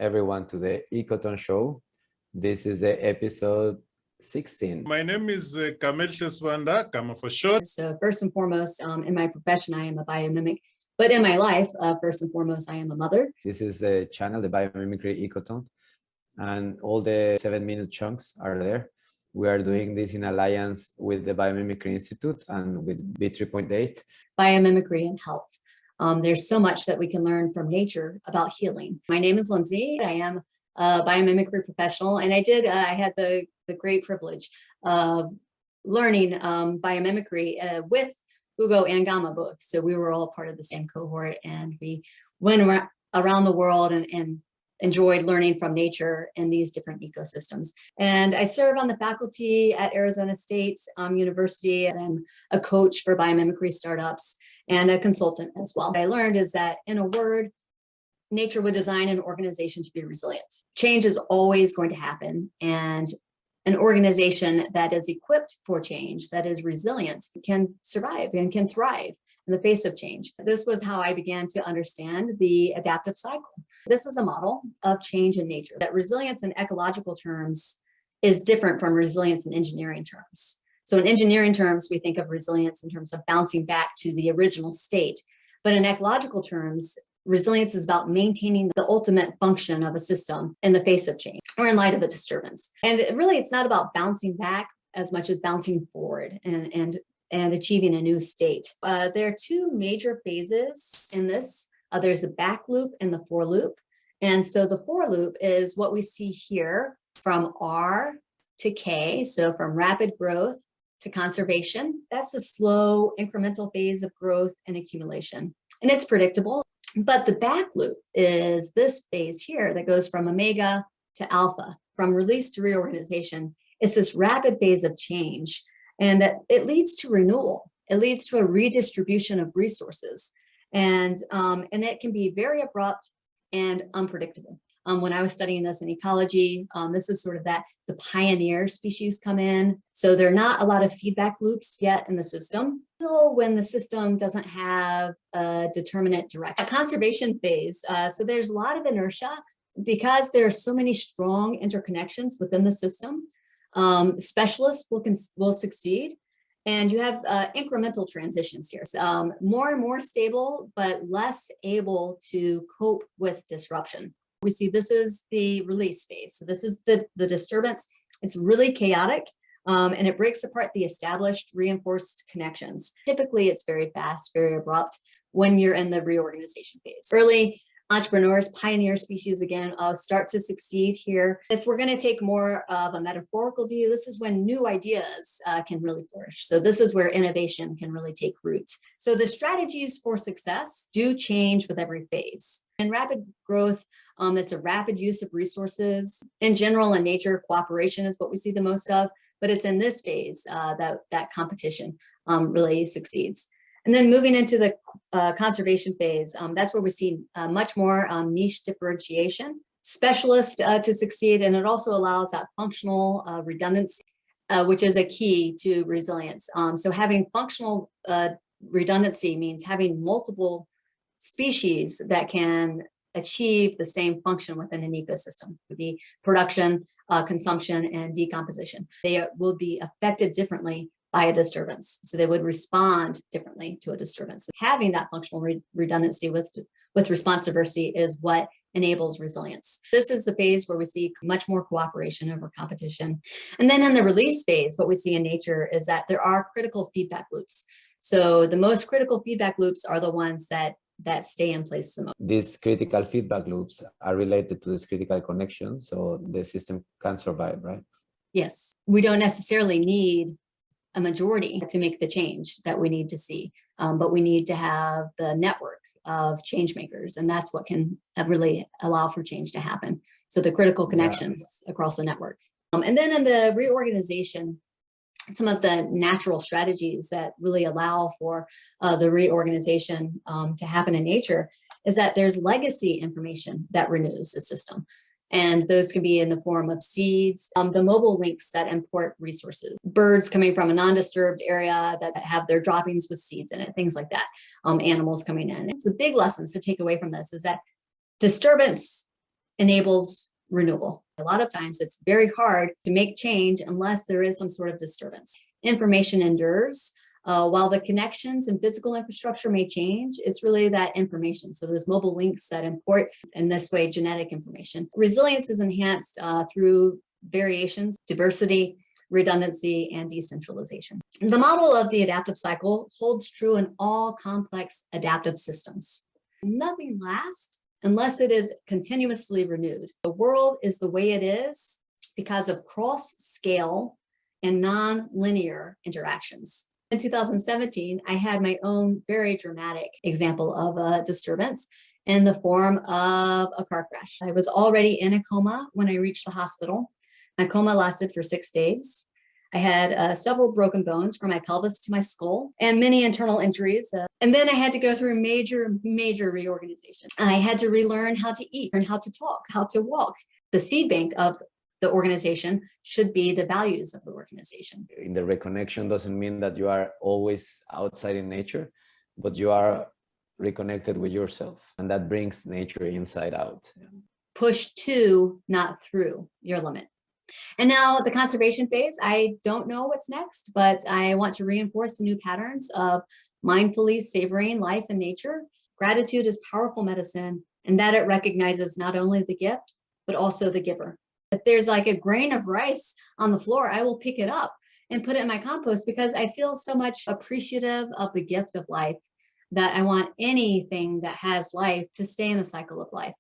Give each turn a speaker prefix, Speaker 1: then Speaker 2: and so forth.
Speaker 1: everyone to the Ecotone show. This is the episode 16.
Speaker 2: My name is Kamel Sheswanda, Kama for short.
Speaker 3: So first and foremost, in my profession, I am a biomimic, but in my life, first and foremost, I am a mother.
Speaker 1: This is the channel, the Biomimicry Ecotone, and all the 7-minute chunks are there. We are doing this in alliance with the Biomimicry Institute and with B3.8.
Speaker 3: Biomimicry and health. There's so much that we can learn from nature about healing. My name is Lindsay. I am a biomimicry professional, and I had the great privilege of learning biomimicry with Hugo and Gama both. So we were all part of the same cohort, and we went around the world and enjoyed learning from nature in these different ecosystems. And I serve on the faculty at Arizona State University, and I'm a coach for biomimicry startups and a consultant as well. What I learned is that, in a word, nature would design an organization to be resilient. Change is always going to happen, and an organization that is equipped for change, that is resilient, can survive and can thrive in the face of change. This was how I began to understand the adaptive cycle. This is a model of change in nature, that resilience in ecological terms is different from resilience in engineering terms. So in engineering terms, we think of resilience in terms of bouncing back to the original state. But in ecological terms, resilience is about maintaining the ultimate function of a system in the face of change or in light of a disturbance. And really, it's not about bouncing back as much as bouncing forward and achieving a new state. There are two major phases in this. There's the back loop and the for loop. And so the for loop is what we see here from R to K. So from rapid growth to conservation. That's the slow incremental phase of growth and accumulation. And it's predictable. But the back loop is this phase here that goes from omega to alpha, from release to reorganization. It's this rapid phase of change, and that it leads to renewal. It leads to a redistribution of resources, and it can be very abrupt and unpredictable. When I was studying this in ecology, this is sort of that the pioneer species come in. So there are not a lot of feedback loops yet in the system. Still, when the system doesn't have a determinate direction. A conservation phase, so there's a lot of inertia because there are so many strong interconnections within the system. Specialists will succeed. And you have incremental transitions here. So, more and more stable, but less able to cope with disruption. We see this is the release phase. So this is the disturbance. It's really chaotic, and it breaks apart the established reinforced connections. Typically, it's very fast, very abrupt when you're in the reorganization phase. Early entrepreneurs, pioneer species, again, start to succeed here. If we're going to take more of a metaphorical view, this is when new ideas can really flourish. So this is where innovation can really take root. So the strategies for success do change with every phase. In rapid growth, it's a rapid use of resources. In general, in nature, cooperation is what we see the most of, but it's in this phase that competition really succeeds. And then moving into the conservation phase, that's where we see much more niche differentiation, specialist to succeed, and it also allows that functional redundancy, which is a key to resilience. So having functional redundancy means having multiple species that can achieve the same function within an ecosystem. It would be production, consumption, and decomposition. They will be affected differently by a disturbance. So they would respond differently to a disturbance. Having that functional redundancy with response diversity is what enables resilience. This is the phase where we see much more cooperation over competition. And then in the release phase, what we see in nature is that there are critical feedback loops. So the most critical feedback loops are the ones that stay in place the most.
Speaker 1: These critical feedback loops are related to this critical connection, so the system can survive, right?
Speaker 3: Yes, we don't necessarily need a majority to make the change that we need to see, but we need to have the network of change makers, and that's what can really allow for change to happen. So the critical connections across the network. And then in the reorganization, some of the natural strategies that really allow for the reorganization to happen in nature is that there's legacy information that renews the system. And those can be in the form of seeds, the mobile links that import resources, birds coming from a non-disturbed area that have their droppings with seeds in it, things like that, animals coming in. It's the big lessons to take away from this is that disturbance enables renewal. A lot of times it's very hard to make change unless there is some sort of disturbance. Information endures. While the connections and physical infrastructure may change, it's really that information. So there's mobile links that import, in this way, genetic information. Resilience is enhanced through variations, diversity, redundancy, and decentralization. The model of the adaptive cycle holds true in all complex adaptive systems. Nothing lasts unless it is continuously renewed. The world is the way it is because of cross-scale and non-linear interactions. In 2017, I had my own very dramatic example of a disturbance in the form of a car crash. I was already in a coma when I reached the hospital. My coma lasted for 6 days. I had several broken bones from my pelvis to my skull and many internal injuries. And then I had to go through a major reorganization. I had to relearn how to eat, learn how to talk, how to walk. The seed bank of the organization should be the values of the organization.
Speaker 1: In the reconnection doesn't mean that you are always outside in nature, but you are reconnected with yourself, and that brings nature inside out.
Speaker 3: Push to, not through your limit. And now the conservation phase, I don't know what's next, but I want to reinforce the new patterns of mindfully savoring life and nature. Gratitude is powerful medicine, and that it recognizes not only the gift, but also the giver. If there's like a grain of rice on the floor, I will pick it up and put it in my compost because I feel so much appreciative of the gift of life that I want anything that has life to stay in the cycle of life.